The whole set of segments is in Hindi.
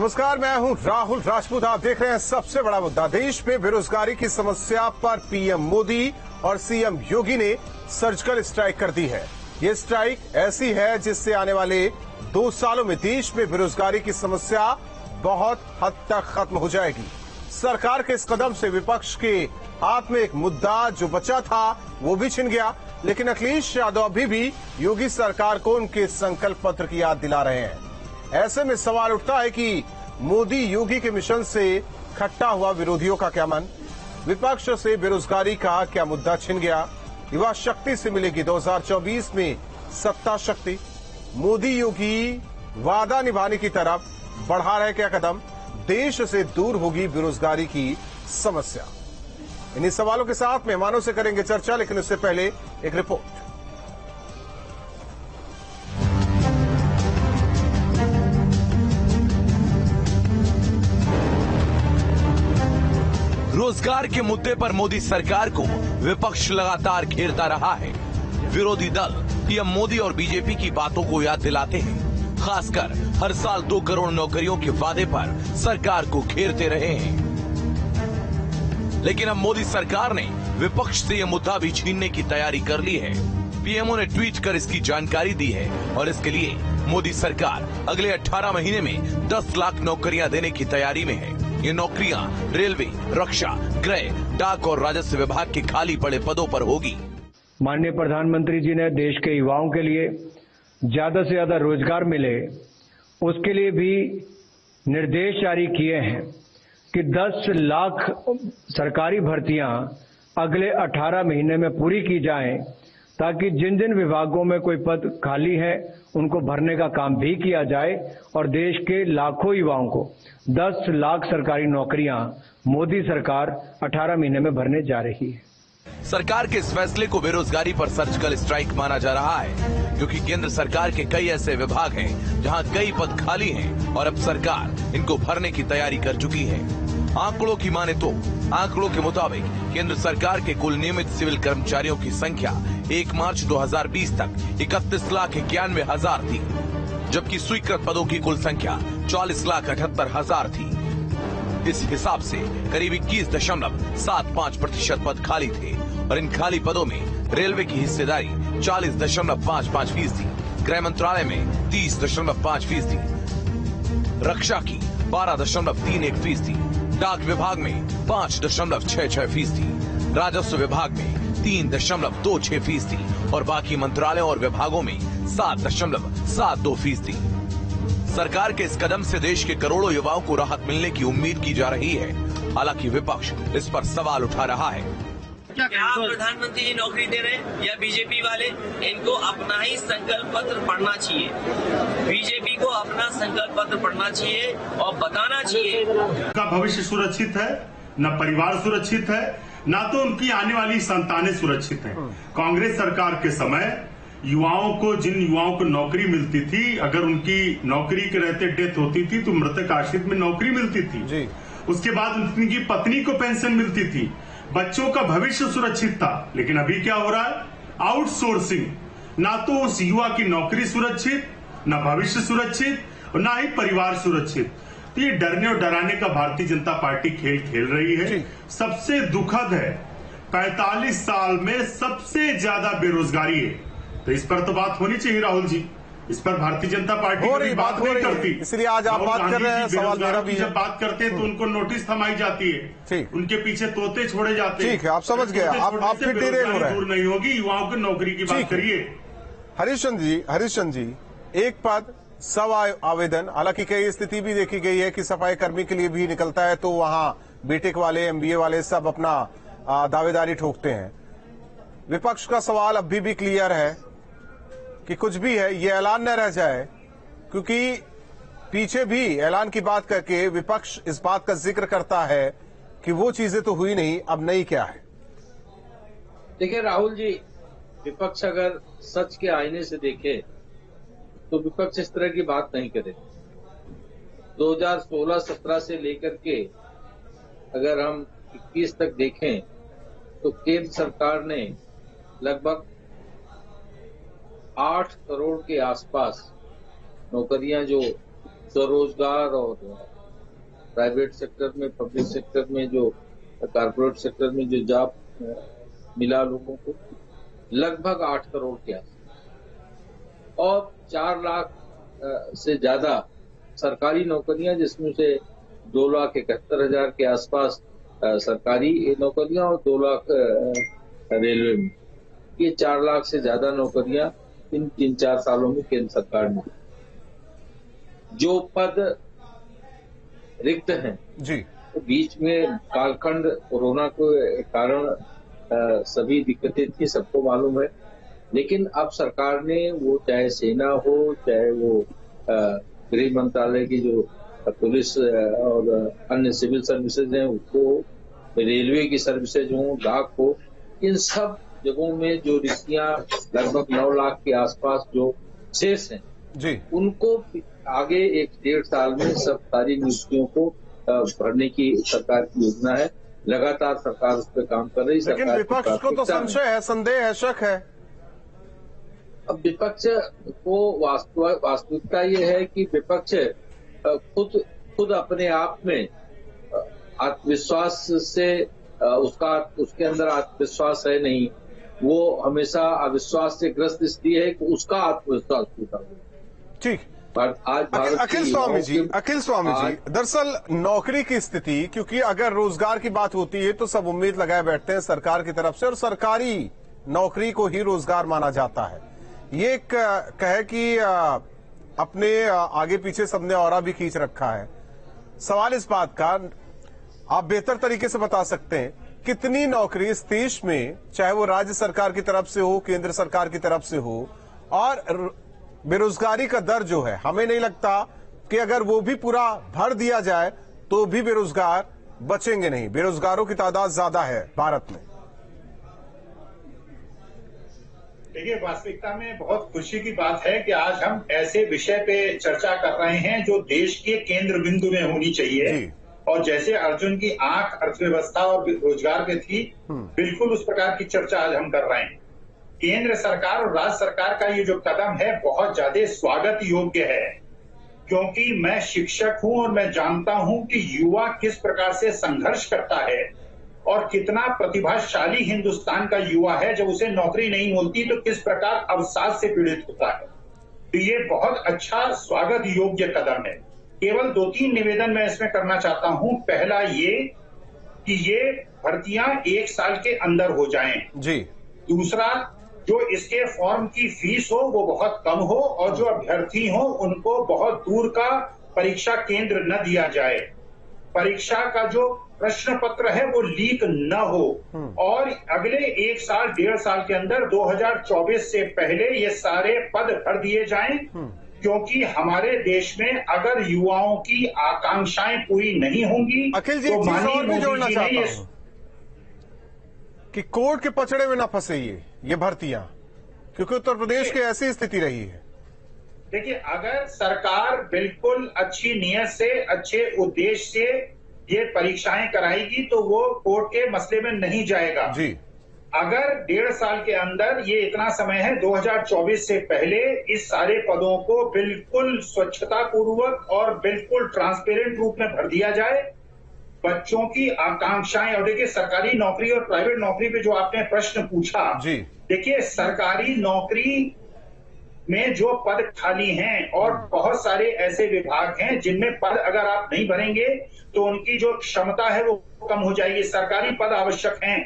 नमस्कार, मैं हूं राहुल राजपूत। आप देख रहे हैं सबसे बड़ा मुद्दा। देश में बेरोजगारी की समस्या पर पीएम मोदी और सीएम योगी ने सर्जिकल स्ट्राइक कर दी है। ये स्ट्राइक ऐसी है जिससे आने वाले 2 सालों में देश में बेरोजगारी की समस्या बहुत हद तक खत्म हो जाएगी। सरकार के इस कदम से विपक्ष के हाथ में एक मुद्दा जो बचा था वो भी छिन गया, लेकिन अखिलेश यादव अभी भी योगी सरकार को उनके संकल्प पत्र की याद दिला रहे हैं। ऐसे में सवाल उठता है कि मोदी योगी के मिशन से खट्टा हुआ विरोधियों का क्या मन? विपक्ष से बेरोजगारी का क्या मुद्दा छिन गया? युवा शक्ति से मिलेगी 2024 में सत्ता शक्ति? मोदी योगी वादा निभाने की तरफ बढ़ा रहे क्या कदम? देश से दूर होगी बेरोजगारी की समस्या? इन्हीं सवालों के साथ मेहमानों से करेंगे चर्चा, लेकिन उससे पहले एक रिपोर्ट। रोजगार के मुद्दे पर मोदी सरकार को विपक्ष लगातार घेरता रहा है। विरोधी दल पीएम मोदी और बीजेपी की बातों को याद दिलाते हैं। खासकर हर साल 2 करोड़ नौकरियों के वादे पर सरकार को घेरते रहे हैं। लेकिन अब मोदी सरकार ने विपक्ष से यह मुद्दा भी छीनने की तैयारी कर ली है। पीएमओ ने ट्वीट कर इसकी जानकारी दी है और इसके लिए मोदी सरकार अगले 18 महीने में 10 लाख नौकरियां देने की तैयारी में है। ये नौकरियां रेलवे, रक्षा, गृह, डाक और राजस्व विभाग के खाली पड़े पदों पर होगी। माननीय प्रधानमंत्री जी ने देश के युवाओं के लिए ज्यादा से ज्यादा रोजगार मिले, उसके लिए भी निर्देश जारी किए हैं कि 10 लाख सरकारी भर्तियां अगले 18 महीने में पूरी की जाएं, ताकि जिन जिन विभागों में कोई पद खाली है उनको भरने का काम भी किया जाए और देश के लाखों युवाओं को 10 लाख सरकारी नौकरियां मोदी सरकार 18 महीने में भरने जा रही है। सरकार के इस फैसले को बेरोजगारी पर सर्जिकल स्ट्राइक माना जा रहा है, क्योंकि केंद्र सरकार के कई ऐसे विभाग हैं जहां कई पद खाली हैं और अब सरकार इनको भरने की तैयारी कर चुकी है। आंकड़ों की माने तो आंकड़ों के मुताबिक केंद्र सरकार के कुल नियमित सिविल कर्मचारियों की संख्या 1 मार्च 2020 तक 31,91,000 थी, जबकि स्वीकृत पदों की कुल संख्या 40,78,000 थी। इस हिसाब से करीब 21.75% पद खाली थे और इन खाली पदों में रेलवे की हिस्सेदारी 40.55%, गृह मंत्रालय में 30.5%, रक्षा की 12.31%, डाक विभाग में 5.66%, राजस्व विभाग में 3.26% और बाकी मंत्रालयों और विभागों में 7.72%। सरकार के इस कदम से देश के करोड़ों युवाओं को राहत मिलने की उम्मीद की जा रही है। हालांकि विपक्ष इस पर सवाल उठा रहा है। क्या प्रधानमंत्री जी नौकरी दे रहे हैं या बीजेपी वाले? इनको अपना ही संकल्प पत्र पढ़ना चाहिए। बीजेपी को अपना संकल्प पत्र पढ़ना चाहिए और बताना चाहिए उनका भविष्य सुरक्षित है, न परिवार सुरक्षित है, न तो उनकी आने वाली संतानें सुरक्षित है। कांग्रेस सरकार के समय युवाओं को, जिन युवाओं को नौकरी मिलती थी, अगर उनकी नौकरी के रहते डेथ होती थी तो मृतक आश्रित में नौकरी मिलती थी। उसके बाद उनकी पत्नी को पेंशन मिलती थी, बच्चों का भविष्य सुरक्षित था। लेकिन अभी क्या हो रहा है? आउटसोर्सिंग। ना तो उस युवा की नौकरी सुरक्षित, न भविष्य सुरक्षित और न ही परिवार सुरक्षित। तो ये डरने और डराने का भारतीय जनता पार्टी खेल खेल रही है। सबसे दुखद है, 45 साल में सबसे ज्यादा बेरोजगारी है। तो इस पर तो बात होनी चाहिए राहुल जी। इस पर भारतीय जनता पार्टी कभी बात नहीं करती, इसलिए आज आप बात कर रहे हैं। सवाल मेरा भी है। जब बात करते हैं तो उनको नोटिस थमाई जाती है, उनके पीछे तोते छोड़े जाते हैं। ठीक है, आप समझ गए। आप फिर डिटेल हो रहे हैं। दूर नहीं होगी। युवाओं की नौकरी की बात करिए। हरीशचंद्र जी, एक पद 100 आवेदन। हालांकि कई स्थिति भी देखी गई है कि सफाई कर्मी के लिए भी निकलता है तो वहां बीटेक वाले, एमबीए वाले सब अपना दावेदारी ठोकते हैं। विपक्ष का सवाल अभी भी क्लियर है कि कुछ भी है ये ऐलान न रह जाए, क्योंकि पीछे भी ऐलान की बात करके विपक्ष इस बात का जिक्र करता है कि वो चीजें तो हुई नहीं, अब नई क्या है। देखिए राहुल जी, विपक्ष अगर सच के आईने से देखे तो विपक्ष इस तरह की बात नहीं करे। 2016-17 से लेकर के अगर हम 21 तक देखें तो केंद्र सरकार ने लगभग 8 करोड़ के आसपास नौकरियां जो स्वरोजगार और प्राइवेट सेक्टर में, पब्लिक सेक्टर में, जो कॉर्पोरेट सेक्टर में जो जॉब मिला लोगों को, लगभग 8 करोड़ के आसपास, और 4 लाख से ज्यादा सरकारी नौकरियां, जिसमें से 2,71,000 के आसपास सरकारी नौकरियां और 2 लाख रेलवे में। ये 4 लाख से ज्यादा नौकरियां इन 3-4 सालों में केंद्र सरकार ने। जो पद रिक्त हैं जी, तो बीच में कालखंड कोरोना के कारण सभी दिक्कतें थी, सबको मालूम है, लेकिन अब सरकार ने वो चाहे सेना हो, चाहे वो गृह मंत्रालय की जो पुलिस और अन्य सिविल सर्विसेज हैं उसको, रेलवे की सर्विसेज हो, डाक हो, इन सब जगहों में जो रिक्तियां लगभग 9 लाख के आसपास जो शेष हैं जी, उनको आगे 1-1.5 साल में सब सारी नियुक्तियों को भरने की सरकार की योजना है। लगातार सरकार उस पर काम कर रही है। लेकिन विपक्ष को तो संशय है, संदेह है, शक है। अब विपक्ष को वास्तविकता ये है कि विपक्ष खुद अपने आप में आत्मविश्वास से उसके अंदर आत्मविश्वास है नहीं, वो हमेशा अविश्वास से ग्रस्त इसलिए है कि उसका आत्मविश्वास टूटा हुआ। ठीक, आज अखिल स्वामी जी, दरअसल नौकरी की स्थिति, क्योंकि अगर रोजगार की बात होती है तो सब उम्मीद लगाए बैठते हैं सरकार की तरफ से, और सरकारी नौकरी को ही रोजगार माना जाता है। ये कहे कि अपने आगे पीछे सबने औरा भी खींच रखा है। सवाल इस बात का, आप बेहतर तरीके से बता सकते हैं, कितनी नौकरी इस देश में, चाहे वो राज्य सरकार की तरफ से हो, केंद्र सरकार की तरफ से हो, और बेरोजगारी का दर जो है, हमें नहीं लगता कि अगर वो भी पूरा भर दिया जाए तो भी बेरोजगार बचेंगे नहीं। बेरोजगारों की तादाद ज्यादा है भारत में। देखिए, वास्तविकता में बहुत खुशी की बात है कि आज हम ऐसे विषय पे चर्चा कर रहे हैं जो देश के केंद्र बिंदु में होनी चाहिए, और जैसे अर्जुन की आंख अर्थव्यवस्था और रोजगार पे थी, बिल्कुल उस प्रकार की चर्चा आज हम कर रहे हैं। केंद्र सरकार और राज्य सरकार का ये जो कदम है बहुत ज्यादा स्वागत योग्य है, क्योंकि मैं शिक्षक हूं और मैं जानता हूं कि युवा किस प्रकार से संघर्ष करता है और कितना प्रतिभाशाली हिंदुस्तान का युवा है। जब उसे नौकरी नहीं मिलती तो किस प्रकार अवसाद से पीड़ित होता है। तो ये बहुत अच्छा स्वागत योग्य कदम है। केवल 2-3 निवेदन मैं इसमें करना चाहता हूं। पहला ये कि ये भर्तियां 1 साल के अंदर हो जाएं जी। दूसरा, जो इसके फॉर्म की फीस हो वो बहुत कम हो, और जो अभ्यर्थी हो उनको बहुत दूर का परीक्षा केंद्र न दिया जाए। परीक्षा का जो प्रश्न पत्र है वो लीक न हो, और अगले 1 साल 1.5 साल के अंदर 2024 से पहले ये सारे पद भर दिए जाएं, क्योंकि हमारे देश में अगर युवाओं की आकांक्षाएं पूरी नहीं होंगी अखिल जी, तो और भी जोड़ना चाहता हूं कि कोर्ट के पचड़े में ना फंसे ये भर्तियां, क्योंकि उत्तर प्रदेश की ऐसी स्थिति रही है। देखिए, अगर सरकार बिल्कुल अच्छी नीयत से, अच्छे उद्देश्य से ये परीक्षाएं कराएगी तो वो कोर्ट के मसले में नहीं जाएगा जी। अगर 1.5 साल के अंदर, ये इतना समय है 2024 से पहले, इस सारे पदों को बिल्कुल स्वच्छता पूर्वक और बिल्कुल ट्रांसपेरेंट रूप में भर दिया जाए, बच्चों की आकांक्षाएं। और देखिए, सरकारी नौकरी और प्राइवेट नौकरी पे जो आपने प्रश्न पूछा जी, देखिए सरकारी नौकरी में जो पद खाली हैं, और बहुत सारे ऐसे विभाग हैं जिनमें पद अगर आप नहीं भरेंगे तो उनकी जो क्षमता है वो कम हो जाएगी। सरकारी पद आवश्यक हैं।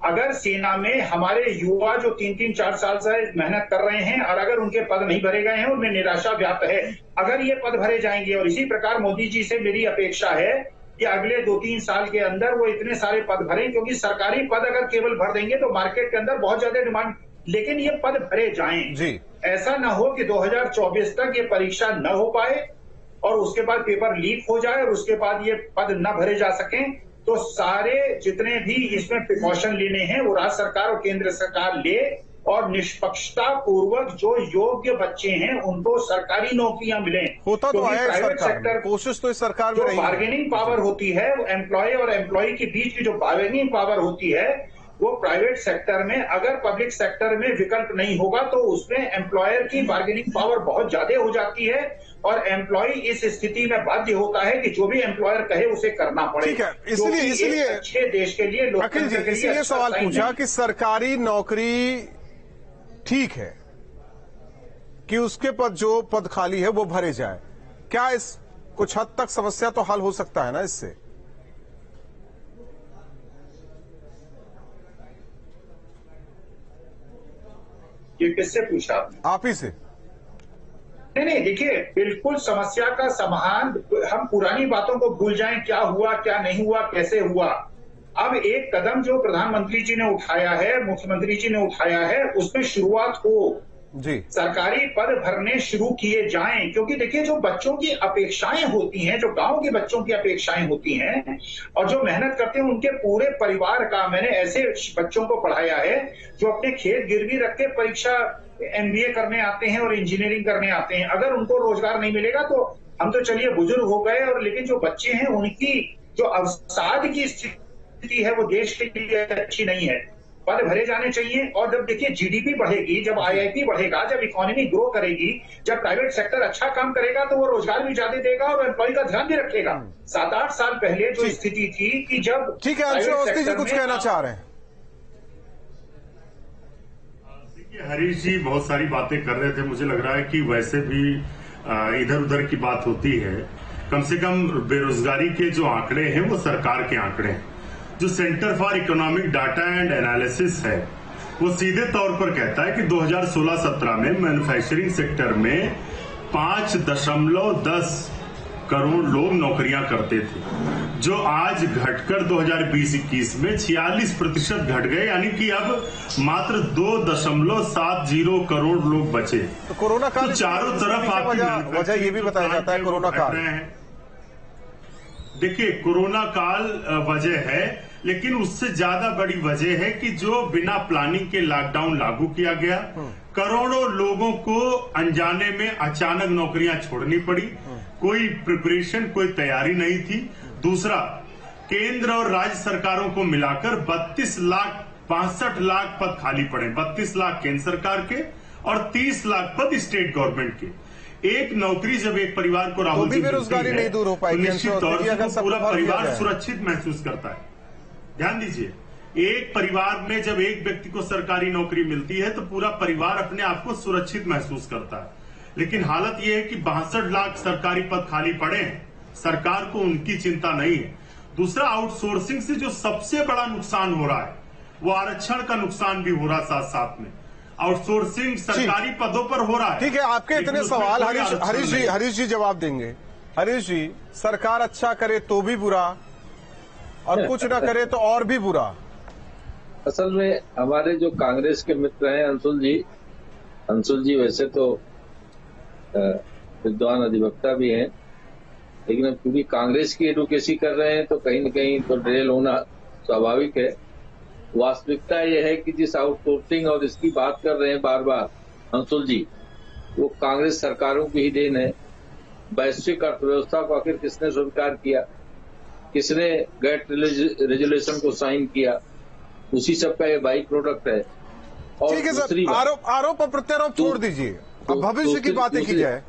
अगर सेना में हमारे युवा जो 3-3, 4 साल से मेहनत कर रहे हैं, और अगर उनके पद नहीं भरे गए हैं, उनमें निराशा व्याप्त है। अगर ये पद भरे जाएंगे, और इसी प्रकार मोदी जी से मेरी अपेक्षा है कि अगले 2-3 साल के अंदर वो इतने सारे पद भरें, क्योंकि सरकारी पद अगर केवल भर देंगे तो मार्केट के अंदर बहुत ज्यादा डिमांड, लेकिन ये पद भरे जाएं जी। ऐसा ना हो कि 2024 तक ये परीक्षा न हो पाए और उसके बाद पेपर लीक हो जाए और उसके बाद ये पद न भरे जा सकें। तो सारे जितने भी इसमें प्रिकॉशन लेने हैं वो राज्य सरकार और केंद्र सरकार ले, और निष्पक्षता पूर्वक जो योग्य बच्चे हैं उनको सरकारी नौकरियां मिलें। होता तो है प्राइवेट सेक्टर, कोशिश तो इस सरकार में जो बार्गेनिंग पावर होती है, वो एम्प्लॉय और एम्प्लॉय के बीच की जो बार्गेनिंग पावर होती है, वो प्राइवेट सेक्टर में, अगर पब्लिक सेक्टर में विकल्प नहीं होगा तो उसमें एम्प्लॉयर की बार्गेनिंग पावर बहुत ज्यादा हो जाती है और एम्प्लॉय इस स्थिति में बाध्य होता है कि जो भी एम्प्लॉयर कहे उसे करना पड़े। ठीक है, इसलिए अच्छे देश के लिए, अखिल जी, इसलिए सवाल पूछा कि सरकारी नौकरी ठीक है कि उसके पद, जो पद खाली है वो भरे जाए, क्या इस कुछ हद तक समस्या तो हल हो सकता है ना इससे? ये किससे पूछा? आप ही से। नहीं, देखिए, बिल्कुल समस्या का समाधान, हम पुरानी बातों को भूल जाएं, क्या हुआ क्या नहीं हुआ, कैसे हुआ। अब एक कदम जो प्रधानमंत्री जी ने उठाया है, मुख्यमंत्री जी ने उठाया है, उसमें शुरुआत हो जी, सरकारी पद भरने शुरू किए जाएं। क्योंकि देखिए, जो बच्चों की अपेक्षाएं होती हैं, जो गांव के बच्चों की अपेक्षाएं होती हैं और जो मेहनत करते हैं, उनके पूरे परिवार का, मैंने ऐसे बच्चों को पढ़ाया है जो अपने खेत गिरवी रख के परीक्षा MBA करने आते हैं और इंजीनियरिंग करने आते हैं। अगर उनको रोजगार नहीं मिलेगा तो हम तो चलिए बुजुर्ग हो गए, और लेकिन जो बच्चे हैं उनकी जो अवसाद की स्थिति है वो देश के लिए अच्छी नहीं है। पद भरे जाने चाहिए। और जब देखिए GDP बढ़ेगी, जब IIP बढ़ेगा, जब इकोनॉमी ग्रो करेगी, जब प्राइवेट सेक्टर अच्छा काम करेगा तो वो रोजगार भी ज्यादा देगा और एम्प्लॉय का ध्यान भी रखेगा। 7-8 साल पहले जो स्थिति थी कि जब, ठीक है, अंशु अवस्थी जी कुछ कहना चाह रहे हैं। हरीश जी बहुत सारी बातें कर रहे थे, मुझे लग रहा है कि वैसे भी इधर उधर की बात होती है। कम से कम बेरोजगारी के जो आंकड़े हैं वो सरकार के आंकड़े हैं। जो centre for economic data and analysis है वो सीधे तौर पर कहता है कि 2016-17 में मैन्युफैक्चरिंग सेक्टर में 5.10 करोड़ लोग नौकरियां करते थे, जो आज घटकर 2020-21 में 46% घट गए, यानी कि अब मात्र 2.70 करोड़ लोग बचे। तो कोरोना काल, तो चारों तरफ वजह ये भी बताया जाता है कोरोना काल। देखिए, कोरोना काल वजह है, लेकिन उससे ज्यादा बड़ी वजह है कि जो बिना प्लानिंग के लॉकडाउन लागू किया गया, करोड़ों लोगों को अनजाने में अचानक नौकरियां छोड़नी पड़ी। कोई प्रिपरेशन, कोई तैयारी नहीं थी। दूसरा, केंद्र और राज्य सरकारों को मिलाकर 62 लाख पद खाली पड़े। 32 लाख केंद्र सरकार के और 30 लाख पद स्टेट गवर्नमेंट के। एक नौकरी जब एक परिवार को राहुल जी बेरोजगारी नहीं दूर हो पाएगी, निश्चित तौर से पूरा परिवार सुरक्षित महसूस करता है। ध्यान दीजिए, एक परिवार में जब एक व्यक्ति को सरकारी नौकरी मिलती है तो पूरा परिवार अपने आप को सुरक्षित महसूस करता है। लेकिन हालत यह है कि 62 लाख सरकारी पद खाली पड़े हैं, सरकार को उनकी चिंता नहीं है। दूसरा, आउटसोर्सिंग से जो सबसे बड़ा नुकसान हो रहा है वो आरक्षण का नुकसान भी हो रहा है। साथ साथ में आउटसोर्सिंग सरकारी पदों पर हो रहा है। ठीक है, आपके इतने सवाल हरीश जी जवाब देंगे। हरीश जी, सरकार अच्छा करे तो भी बुरा और कुछ ना करे तो और भी बुरा। असल में हमारे जो कांग्रेस के मित्र हैं अंशुल जी वैसे तो विद्वान अधिवक्ता भी हैं, लेकिन अब क्योंकि कांग्रेस की एडवोकेसी कर रहे हैं तो कहीं न कहीं तो ड्रेल होना स्वाभाविक है। वास्तविकता यह है कि जिस आउटसोर्सिंग और इसकी बात कर रहे हैं बार बार अंशुल जी, वो कांग्रेस सरकारों की ही देन है। वैश्विक अर्थव्यवस्था को आखिर किसने स्वीकार किया, किसने गेट रेजुलेशन को साइन किया, उसी सब का ये बाई प्रोडक्ट है। और ठीक है सर, आरोप और प्रत्यारोप छोड़ दीजिए, अब भविष्य की बातें की जाए।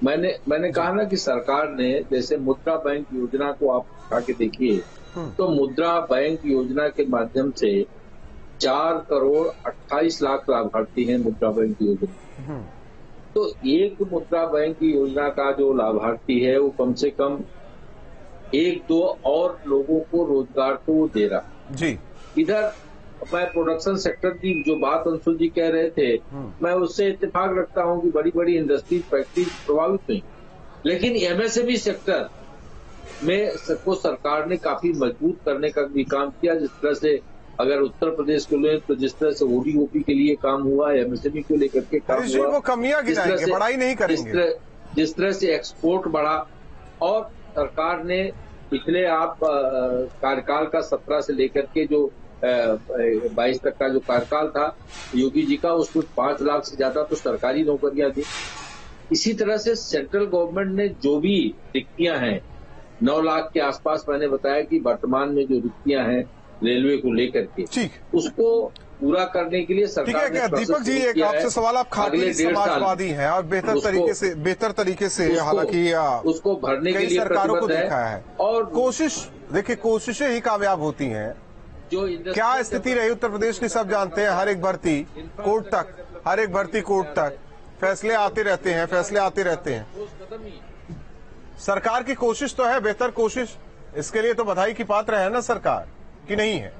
मैंने कहा ना कि सरकार ने, जैसे मुद्रा बैंक योजना को आप उठा के देखिए, तो मुद्रा बैंक योजना के माध्यम से 4 करोड़ 28 लाख लाभार्थी हैं मुद्रा बैंक योजना। तो एक मुद्रा बैंक योजना का जो लाभार्थी है वो कम से कम 1-2 और लोगों को रोजगार तो वो दे रहा जी। इधर मैं प्रोडक्शन सेक्टर की जो बात अंशुल जी कह रहे थे, मैं उससे इत्तेफाक रखता हूं कि बड़ी बड़ी इंडस्ट्रीज, फैक्ट्री प्रभावित हुई, लेकिन MSME सेक्टर में को सरकार ने काफी मजबूत करने का भी काम किया। जिस तरह से अगर उत्तर प्रदेश को लें तो जिस तरह से ODOP के लिए काम हुआ, MSME को लेकर के काम हुआ, वो कमियां गिनाएंगे, बढ़ाई नहीं करेंगे। जिस तरह से एक्सपोर्ट बढ़ा, और सरकार ने पिछले आप कार्यकाल का 17 से लेकर के जो 22 तक का जो कार्यकाल था योगी जी का, उसमें 5 लाख से ज्यादा तो सरकारी नौकरियां दी। इसी तरह से सेंट्रल गवर्नमेंट ने जो भी रिक्तियां हैं, 9 लाख के आसपास मैंने बताया कि वर्तमान में जो रिक्तियां हैं रेलवे को लेकर के, ठीक, उसको पूरा करने के लिए सरकार ने दीपक जी एक आपसे सवाल, आप खाटी समाजवादी हैं और बेहतर तरीके से हालांकि उसको भरने के लिए सरकारों को देखा है और कोशिशें ही कामयाब होती हैं। जो क्या स्थिति रही उत्तर प्रदेश की सब जानते हैं, हर एक भर्ती कोर्ट तक फैसले आते रहते हैं। सरकार की कोशिश तो है, बेहतर कोशिश, इसके लिए तो बधाई की पात्र है ना सरकार, कि नहीं है?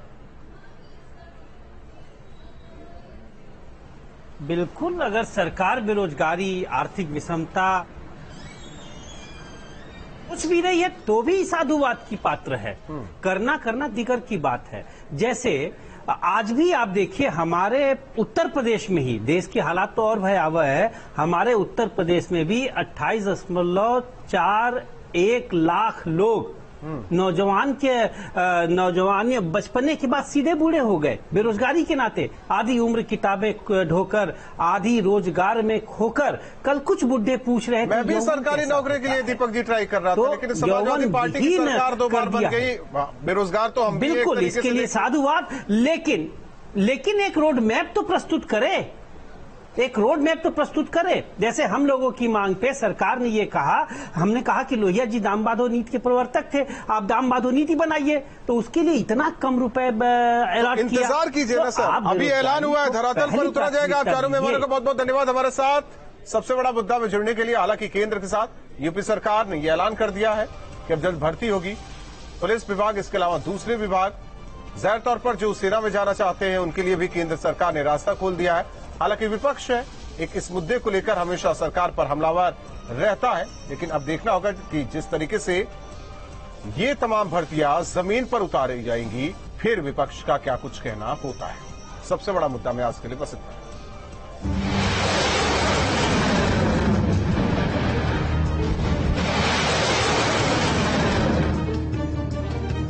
बिल्कुल, अगर सरकार बेरोजगारी, आर्थिक विषमता कुछ भी नहीं है तो भी साधुवाद की पात्र है। करना दीगर की बात है। जैसे आज भी आप देखिए हमारे उत्तर प्रदेश में ही, देश के हालात तो और भयावह है, हमारे उत्तर प्रदेश में भी 28.41 लाख लोग नौजवान बचपने के बाद सीधे बूढ़े हो गए बेरोजगारी के नाते, आधी उम्र किताबें ढोकर, आधी रोजगार में खोकर। कल कुछ बुढ़े पूछ रहे थे, मैं भी सरकारी नौकरी के लिए दीपक जी ट्राई कर रहा था, लेकिन समाजवादी पार्टी की सरकार 2 बार बन गई, बेरोजगार तो हम बिल्कुल, इसके लिए साधुवाद। लेकिन एक रोड मैप तो प्रस्तुत करे। जैसे हम लोगों की मांग पे सरकार ने ये कहा, हमने कहा कि लोहिया जी दाम बाधो नीति के प्रवर्तक थे, आप दाम बाधो नीति बनाइए, तो उसके लिए इतना कम रुपए अलॉट किया। इंतजार कीजिए ना सर, अभी ऐलान हुआ है, धरातल पर उतरा जाएगा। आप चारों मेहमानों का बहुत बहुत धन्यवाद हमारे साथ सबसे बड़ा मुद्दा में जुड़ने के लिए। हालांकि केंद्र के साथ यूपी सरकार ने यह ऐलान कर दिया है कि अब जल्द भर्ती होगी। पुलिस विभाग, इसके अलावा दूसरे विभाग, जाहिर तौर पर जो सेना में जाना चाहते हैं उनके लिए भी केंद्र सरकार ने रास्ता खोल दिया है। हालांकि विपक्ष है एक इस मुद्दे को लेकर हमेशा सरकार पर हमलावर रहता है, लेकिन अब देखना होगा कि जिस तरीके से ये तमाम भर्तियां जमीन पर उतारी जाएंगी, फिर विपक्ष का क्या कुछ कहना होता है। सबसे बड़ा मुद्दा में आज के लिए बस इतना।